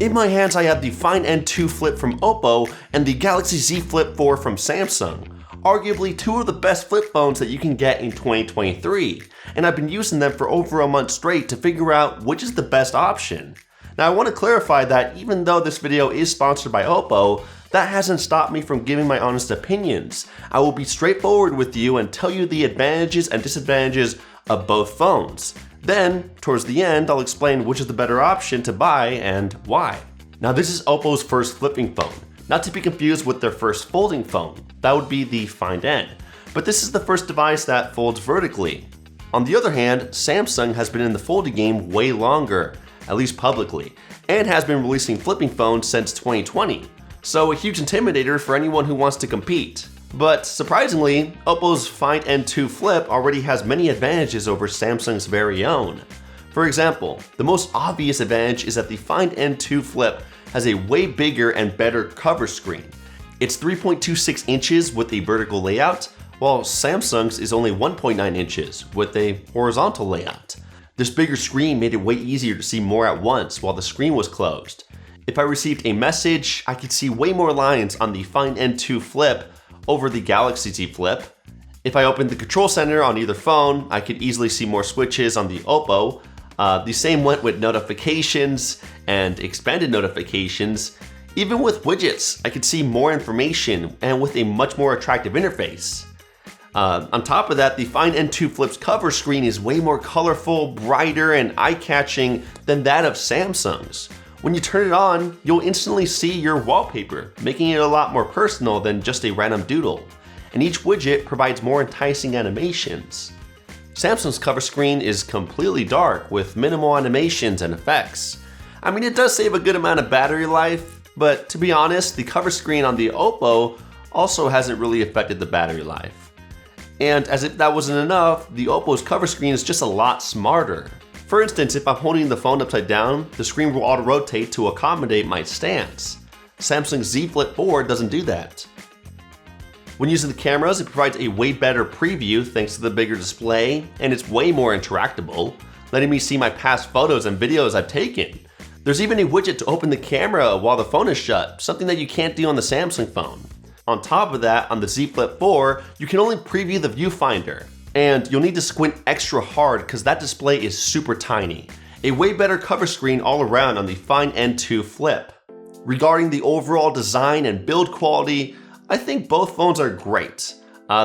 In my hands I have the Find N2 Flip from OPPO and the Galaxy Z Flip 4 from Samsung, arguably two of the best flip phones that you can get in 2023, and I've been using them for over a month straight to figure out which is the best option. Now I want to clarify that even though this video is sponsored by OPPO, that hasn't stopped me from giving my honest opinions. I will be straightforward with you and tell you the advantages and disadvantages of both phones. Then, towards the end, I'll explain which is the better option to buy and why. Now this is OPPO's first flipping phone, not to be confused with their first folding phone. That would be the Find N. But this is the first device that folds vertically. On the other hand, Samsung has been in the folding game way longer, at least publicly, and has been releasing flipping phones since 2020. So a huge intimidator for anyone who wants to compete. But surprisingly, OPPO's Find N2 Flip already has many advantages over Samsung's very own. For example, the most obvious advantage is that the Find N2 Flip has a way bigger and better cover screen. It's 3.26 inches with a vertical layout, while Samsung's is only 1.9 inches with a horizontal layout. This bigger screen made it way easier to see more at once while the screen was closed. If I received a message, I could see way more lines on the Find N2 Flip over the Galaxy Z Flip. If I opened the control center on either phone, I could easily see more switches on the OPPO. The same went with notifications and expanded notifications. Even with widgets, I could see more information and with a much more attractive interface. On top of that, the Find N2 Flip's cover screen is way more colorful, brighter, and eye-catching than that of Samsung's. When you turn it on, you'll instantly see your wallpaper, making it a lot more personal than just a random doodle. And each widget provides more enticing animations. Samsung's cover screen is completely dark with minimal animations and effects. I mean, it does save a good amount of battery life, but to be honest, the cover screen on the OPPO also hasn't really affected the battery life. And as if that wasn't enough, the OPPO's cover screen is just a lot smarter. For instance, if I'm holding the phone upside down, the screen will auto-rotate to accommodate my stance. Samsung's Z Flip 4 doesn't do that. When using the cameras, it provides a way better preview thanks to the bigger display, and it's way more interactable, letting me see my past photos and videos I've taken. There's even a widget to open the camera while the phone is shut, something that you can't do on the Samsung phone. On top of that, on the Z Flip 4, you can only preview the viewfinder. And you'll need to squint extra hard because that display is super tiny. A way better cover screen all around on the Find N2 Flip. Regarding the overall design and build quality, I think both phones are great.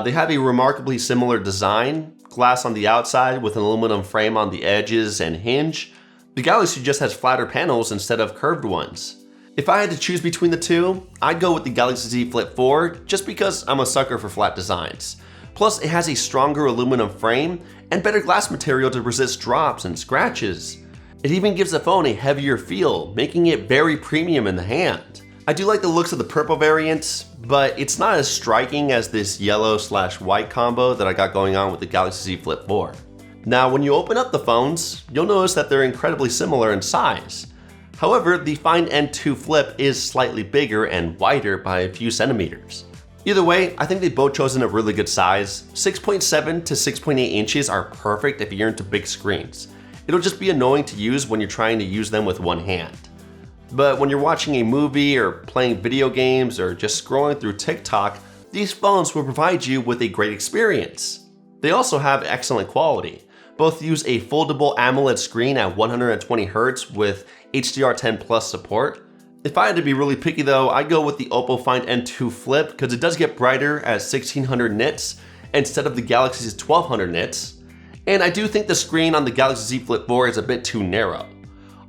They have a remarkably similar design, glass on the outside with an aluminum frame on the edges and hinge. The Galaxy just has flatter panels instead of curved ones. If I had to choose between the two, I'd go with the Galaxy Z Flip 4 just because I'm a sucker for flat designs. Plus, it has a stronger aluminum frame and better glass material to resist drops and scratches. It even gives the phone a heavier feel, making it very premium in the hand. I do like the looks of the purple variant, but it's not as striking as this yellow/white combo that I got going on with the Galaxy Z Flip 4. Now, when you open up the phones, you'll notice that they're incredibly similar in size. However, the Find N2 Flip is slightly bigger and wider by a few centimeters. Either way, I think they've both chosen a really good size. 6.7 to 6.8 inches are perfect if you're into big screens. It'll just be annoying to use when you're trying to use them with one hand. But when you're watching a movie or playing video games or just scrolling through TikTok, these phones will provide you with a great experience. They also have excellent quality. Both use a foldable AMOLED screen at 120Hz with HDR10 Plus support. If I had to be really picky though, I'd go with the OPPO Find N2 Flip because it does get brighter at 1600 nits instead of the Galaxy's 1200 nits. And I do think the screen on the Galaxy Z Flip 4 is a bit too narrow.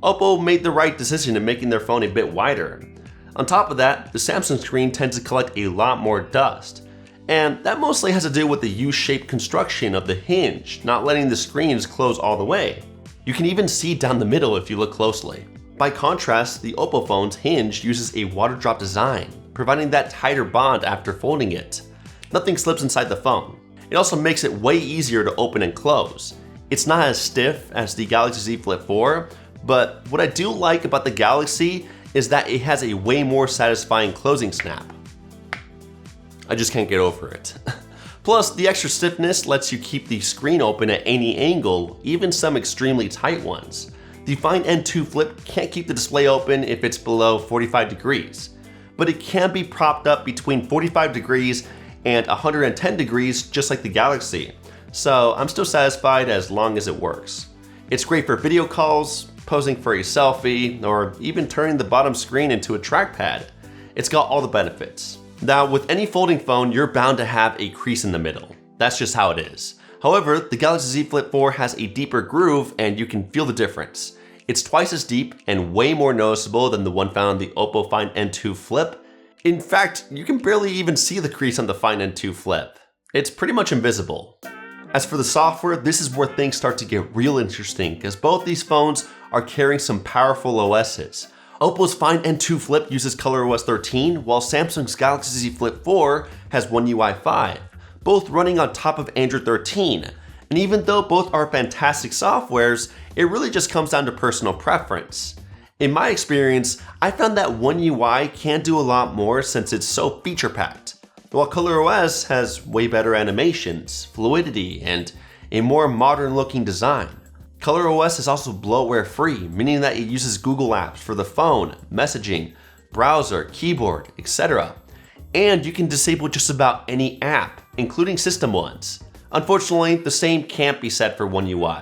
OPPO made the right decision in making their phone a bit wider. On top of that, the Samsung screen tends to collect a lot more dust. And that mostly has to do with the U-shaped construction of the hinge, not letting the screens close all the way. You can even see down the middle if you look closely. By contrast, the OPPO phone's hinge uses a water drop design, providing that tighter bond after folding it. Nothing slips inside the phone. It also makes it way easier to open and close. It's not as stiff as the Galaxy Z Flip 4, but what I do like about the Galaxy is that it has a way more satisfying closing snap. I just can't get over it. Plus, the extra stiffness lets you keep the screen open at any angle, even some extremely tight ones. The Find N2 Flip can't keep the display open if it's below 45 degrees, but it can be propped up between 45 degrees and 110 degrees just like the Galaxy, so I'm still satisfied as long as it works. It's great for video calls, posing for a selfie, or even turning the bottom screen into a trackpad. It's got all the benefits. Now, with any folding phone, you're bound to have a crease in the middle. That's just how it is. However, the Galaxy Z Flip 4 has a deeper groove and you can feel the difference. It's twice as deep and way more noticeable than the one found on the OPPO Find N2 Flip. In fact, you can barely even see the crease on the Find N2 Flip. It's pretty much invisible. As for the software, this is where things start to get real interesting because both these phones are carrying some powerful OSs. OPPO's Find N2 Flip uses ColorOS 13, while Samsung's Galaxy Z Flip 4 has One UI 5, both running on top of Android 13. And even though both are fantastic softwares, it really just comes down to personal preference. In my experience, I found that One UI can do a lot more since it's so feature-packed, while ColorOS has way better animations, fluidity, and a more modern-looking design. ColorOS is also bloatware-free, meaning that it uses Google Apps for the phone, messaging, browser, keyboard, etc. And you can disable just about any app, including system ones. Unfortunately, the same can't be said for One UI.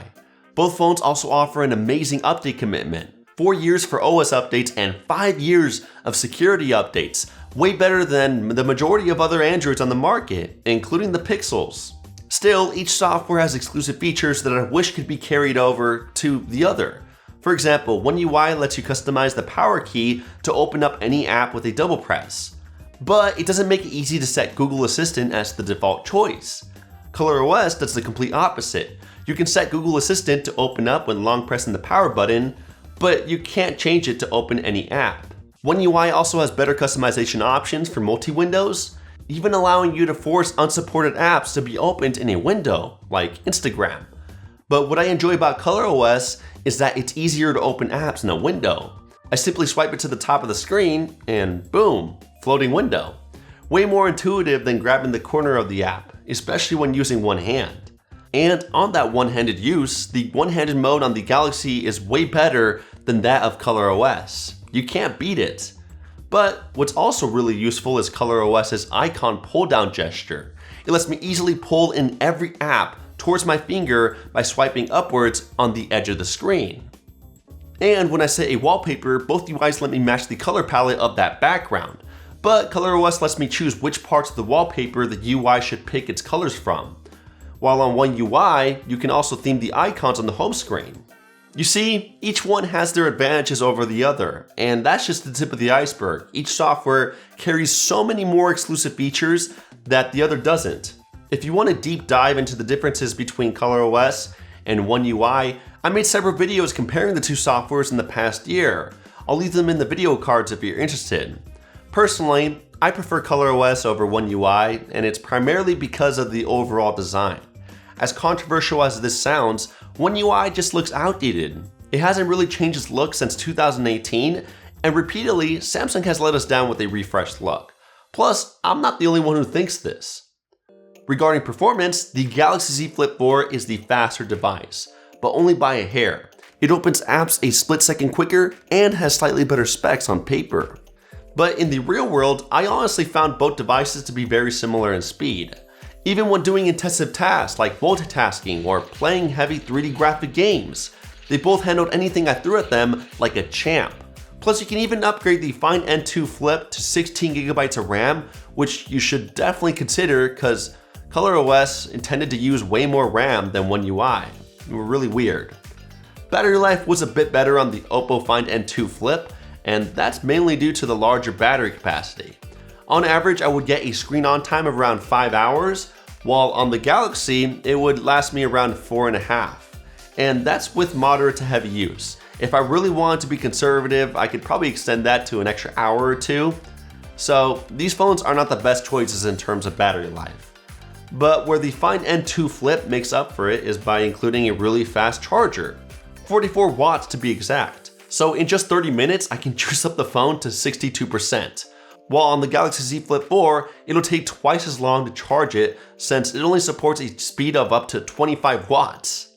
Both phones also offer an amazing update commitment. 4 years for OS updates and 5 years of security updates, way better than the majority of other Androids on the market, including the Pixels. Still, each software has exclusive features that I wish could be carried over to the other. For example, One UI lets you customize the power key to open up any app with a double press. But it doesn't make it easy to set Google Assistant as the default choice. ColorOS does the complete opposite. You can set Google Assistant to open up when long pressing the power button, but you can't change it to open any app. One UI also has better customization options for multi-windows, even allowing you to force unsupported apps to be opened in a window, like Instagram. But what I enjoy about ColorOS is that it's easier to open apps in a window. I simply swipe it to the top of the screen and boom, floating window. Way more intuitive than grabbing the corner of the app, especially when using one hand. And on that one-handed use, the one-handed mode on the Galaxy is way better than that of ColorOS. You can't beat it. But what's also really useful is ColorOS's icon pull-down gesture. It lets me easily pull in every app towards my finger by swiping upwards on the edge of the screen. And when I set a wallpaper, both UIs let me match the color palette of that background. But ColorOS lets me choose which parts of the wallpaper the UI should pick its colors from. While on One UI, you can also theme the icons on the home screen. You see, each one has their advantages over the other, and that's just the tip of the iceberg. Each software carries so many more exclusive features that the other doesn't. If you want a deep dive into the differences between ColorOS and One UI, I made several videos comparing the two softwares in the past year. I'll leave them in the video cards if you're interested. Personally, I prefer ColorOS over One UI, and it's primarily because of the overall design. As controversial as this sounds, One UI just looks outdated. It hasn't really changed its look since 2018, and repeatedly, Samsung has let us down with a refreshed look. Plus, I'm not the only one who thinks this. Regarding performance, the Galaxy Z Flip 4 is the faster device, but only by a hair. It opens apps a split second quicker and has slightly better specs on paper. But in the real world, I honestly found both devices to be very similar in speed. Even when doing intensive tasks like multitasking or playing heavy 3D graphic games, they both handled anything I threw at them like a champ. Plus, you can even upgrade the Find N2 Flip to 16GB of RAM, which you should definitely consider because ColorOS intended to use way more RAM than One UI. They were really weird. Battery life was a bit better on the OPPO Find N2 Flip, and that's mainly due to the larger battery capacity. On average, I would get a screen on time of around 5 hours, while on the Galaxy, it would last me around 4.5. And that's with moderate to heavy use. If I really wanted to be conservative, I could probably extend that to an extra hour or two. So these phones are not the best choices in terms of battery life. But where the Find N2 Flip makes up for it is by including a really fast charger, 44 watts to be exact. So in just 30 minutes, I can juice up the phone to 62%. While on the Galaxy Z Flip 4, it'll take twice as long to charge it since it only supports a speed of up to 25 watts.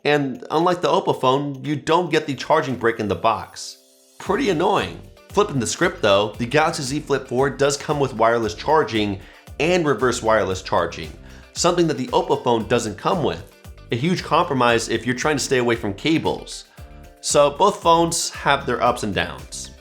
And unlike the OPPO phone, you don't get the charging brick in the box. Pretty annoying. Flipping the script though, the Galaxy Z Flip 4 does come with wireless charging and reverse wireless charging, something that the OPPO phone doesn't come with. A huge compromise if you're trying to stay away from cables. So both phones have their ups and downs.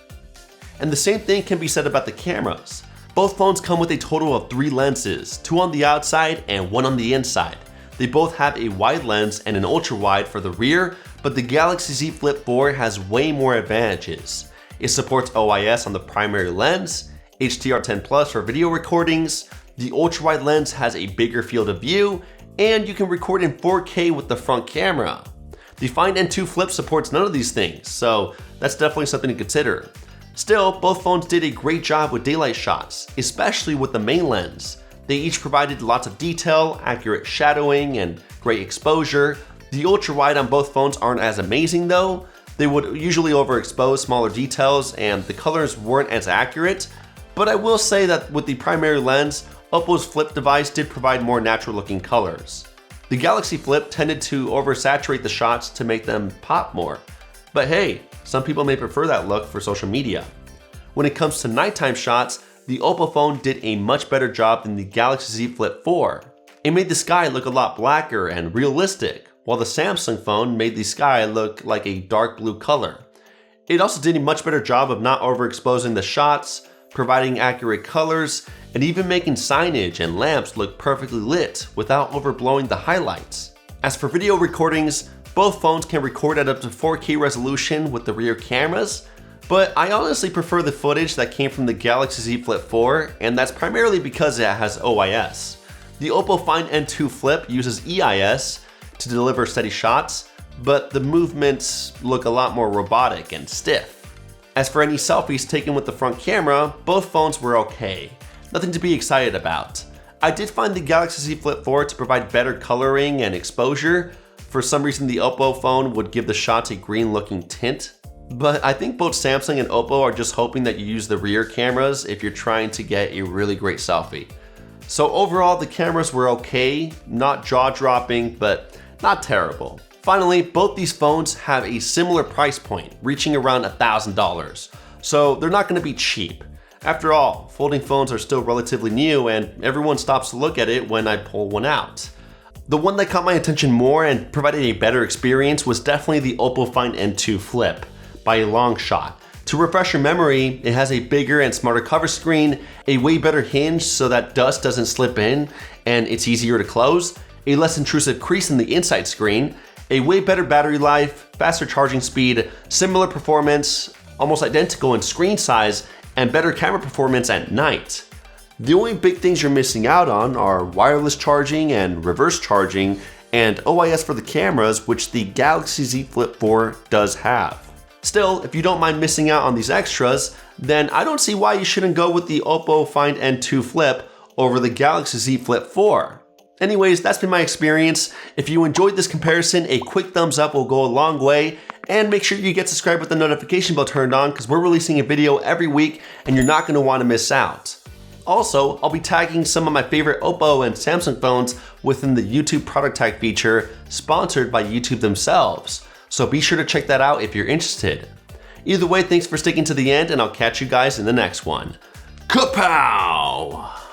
And the same thing can be said about the cameras. Both phones come with a total of 3 lenses, 2 on the outside and 1 on the inside. They both have a wide lens and an ultra wide for the rear, but the Galaxy Z Flip 4 has way more advantages. It supports OIS on the primary lens, HDR10 Plus for video recordings, the ultra wide lens has a bigger field of view, and you can record in 4K with the front camera. The Find N2 Flip supports none of these things, so that's definitely something to consider. Still, both phones did a great job with daylight shots, especially with the main lens. They each provided lots of detail, accurate shadowing, and great exposure. The ultra-wide on both phones aren't as amazing though. They would usually overexpose smaller details and the colors weren't as accurate. But I will say that with the primary lens, OPPO's Flip device did provide more natural looking colors. The Galaxy Flip tended to oversaturate the shots to make them pop more. But hey, some people may prefer that look for social media. When it comes to nighttime shots, the OPPO phone did a much better job than the Galaxy Z Flip 4. It made the sky look a lot blacker and realistic, while the Samsung phone made the sky look like a dark blue color. It also did a much better job of not overexposing the shots, providing accurate colors, and even making signage and lamps look perfectly lit without overblowing the highlights. As for video recordings, both phones can record at up to 4K resolution with the rear cameras, but I honestly prefer the footage that came from the Galaxy Z Flip 4, and that's primarily because it has OIS. The OPPO Find N2 Flip uses EIS to deliver steady shots, but the movements look a lot more robotic and stiff. As for any selfies taken with the front camera, both phones were okay. Nothing to be excited about. I did find the Galaxy Z Flip 4 to provide better coloring and exposure. For some reason the OPPO phone would give the shots a green looking tint. But I think both Samsung and OPPO are just hoping that you use the rear cameras if you're trying to get a really great selfie. So overall the cameras were okay, not jaw-dropping, but not terrible. Finally, both these phones have a similar price point, reaching around $1,000. So they're not going to be cheap. After all, folding phones are still relatively new and everyone stops to look at it when I pull one out. The one that caught my attention more and provided a better experience was definitely the OPPO Find N2 Flip, by a long shot. To refresh your memory, it has a bigger and smarter cover screen, a way better hinge so that dust doesn't slip in and it's easier to close, a less intrusive crease in the inside screen, a way better battery life, faster charging speed, similar performance, almost identical in screen size, and better camera performance at night. The only big things you're missing out on are wireless charging and reverse charging and OIS for the cameras, which the Galaxy Z Flip 4 does have. Still, if you don't mind missing out on these extras, then I don't see why you shouldn't go with the OPPO Find N2 Flip over the Galaxy Z Flip 4. Anyways, that's been my experience. If you enjoyed this comparison, a quick thumbs up will go a long way, and make sure you get subscribed with the notification bell turned on because we're releasing a video every week and you're not going to want to miss out. Also, I'll be tagging some of my favorite OPPO and Samsung phones within the YouTube product tag feature sponsored by YouTube themselves. So be sure to check that out if you're interested. Either way, thanks for sticking to the end and I'll catch you guys in the next one. Kapow!